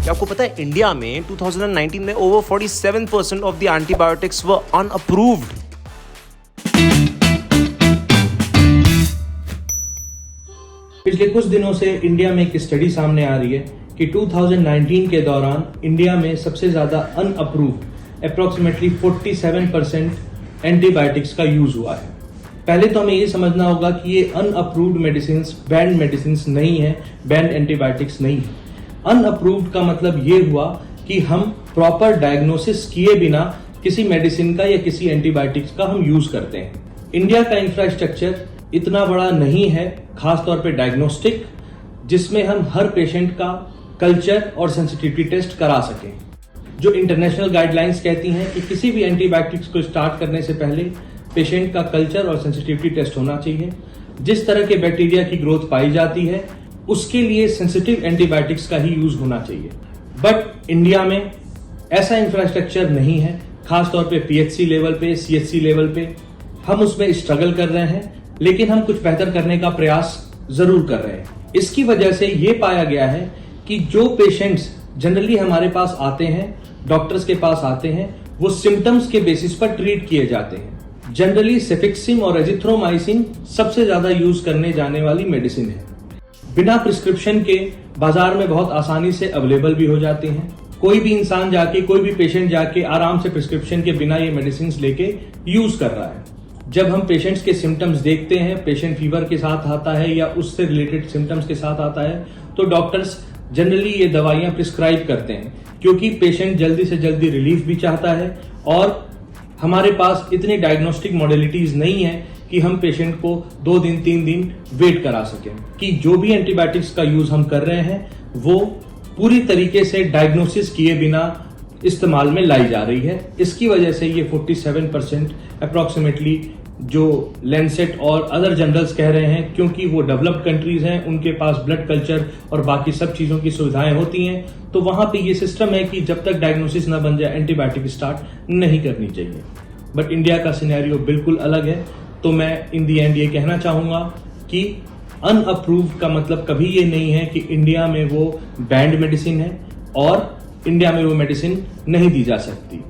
क्या आपको पता है इंडिया में 2019 में over 47% of the antibiotics were unapproved. पिछले कुछ दिनों से इंडिया में एक स्टडी सामने आ रही है कि 2019 के दौरान इंडिया में सबसे ज्यादा अनअप्रूव्ड अप्रोक्सीमेटली 47% एंटीबायोटिक्स का यूज हुआ है। पहले तो हमें ये समझना होगा कि ये अनअप्रूव्ड मेडिसिन बैंड मेडिसिन नहीं है, बैंड एंटीबायोटिक्स नहीं है। अनअप्रूव्ड का मतलब ये हुआ कि हम प्रॉपर डायग्नोसिस किए बिना किसी मेडिसिन का या किसी एंटीबायोटिक्स का हम यूज करते हैं। इंडिया का इंफ्रास्ट्रक्चर इतना बड़ा नहीं है, खासतौर पे डायग्नोस्टिक, जिसमें हम हर पेशेंट का कल्चर और सेंसिटिविटी टेस्ट करा सकें। जो इंटरनेशनल गाइडलाइंस कहती हैं कि किसी भी एंटीबायोटिक्स को स्टार्ट करने से पहले पेशेंट का कल्चर और सेंसिटिविटी टेस्ट होना चाहिए। जिस तरह के बैक्टीरिया की ग्रोथ पाई जाती है उसके लिए सेंसिटिव एंटीबायोटिक्स का ही यूज होना चाहिए। बट इंडिया में ऐसा इंफ्रास्ट्रक्चर नहीं है, खासतौर पे पीएचसी लेवल पे, सीएचसी लेवल पे। हम उसमें स्ट्रगल कर रहे हैं, लेकिन हम कुछ बेहतर करने का प्रयास जरूर कर रहे हैं। इसकी वजह से ये पाया गया है कि जो पेशेंट्स जनरली हमारे पास आते हैं, डॉक्टर्स के पास आते हैं, वो सिम्टम्स के बेसिस पर ट्रीट किए जाते हैं। जनरली सेफिक्सिम और एजिथ्रोमाइसिन सबसे ज्यादा यूज करने जाने वाली मेडिसिन है। बिना प्रिस्क्रिप्शन के बाजार में बहुत आसानी से अवेलेबल भी हो जाती हैं। कोई भी इंसान जाके, कोई भी पेशेंट जाके आराम से प्रिस्क्रिप्शन के बिना ये मेडिसिन लेके यूज कर रहा है। जब हम पेशेंट्स के सिम्टम्स देखते हैं, पेशेंट फीवर के साथ आता है या उससे रिलेटेड सिम्टम्स के साथ आता है, तो डॉक्टर्स जनरली ये दवाइयां प्रिस्क्राइब करते हैं, क्योंकि पेशेंट जल्दी से जल्दी रिलीफ भी चाहता है और हमारे पास इतनी डायग्नोस्टिक मॉडलिटीज नहीं है कि हम पेशेंट को 2 दिन 3 दिन वेट करा सकें। कि जो भी एंटीबायोटिक्स का यूज हम कर रहे हैं वो पूरी तरीके से डायग्नोसिस किए बिना इस्तेमाल में लाई जा रही है। इसकी वजह से ये 47% अप्रोक्सीमेटली जो लैंसेट और अदर जर्नल्स कह रहे हैं, क्योंकि वो डेवलप्ड कंट्रीज हैं, उनके पास ब्लड कल्चर और बाकी सब चीजों की सुविधाएं होती हैं, तो वहां पे ये सिस्टम है कि जब तक डायग्नोसिस ना बन जाए एंटीबायोटिक स्टार्ट नहीं करनी चाहिए। बट इंडिया का सिनेरियो बिल्कुल अलग है। तो मैं इन दी एंड ये कहना चाहूंगा कि अनअप्रूव्ड का मतलब कभी ये नहीं है कि इंडिया में वो बैंड मेडिसिन है और इंडिया में वो मेडिसिन नहीं दी जा सकती।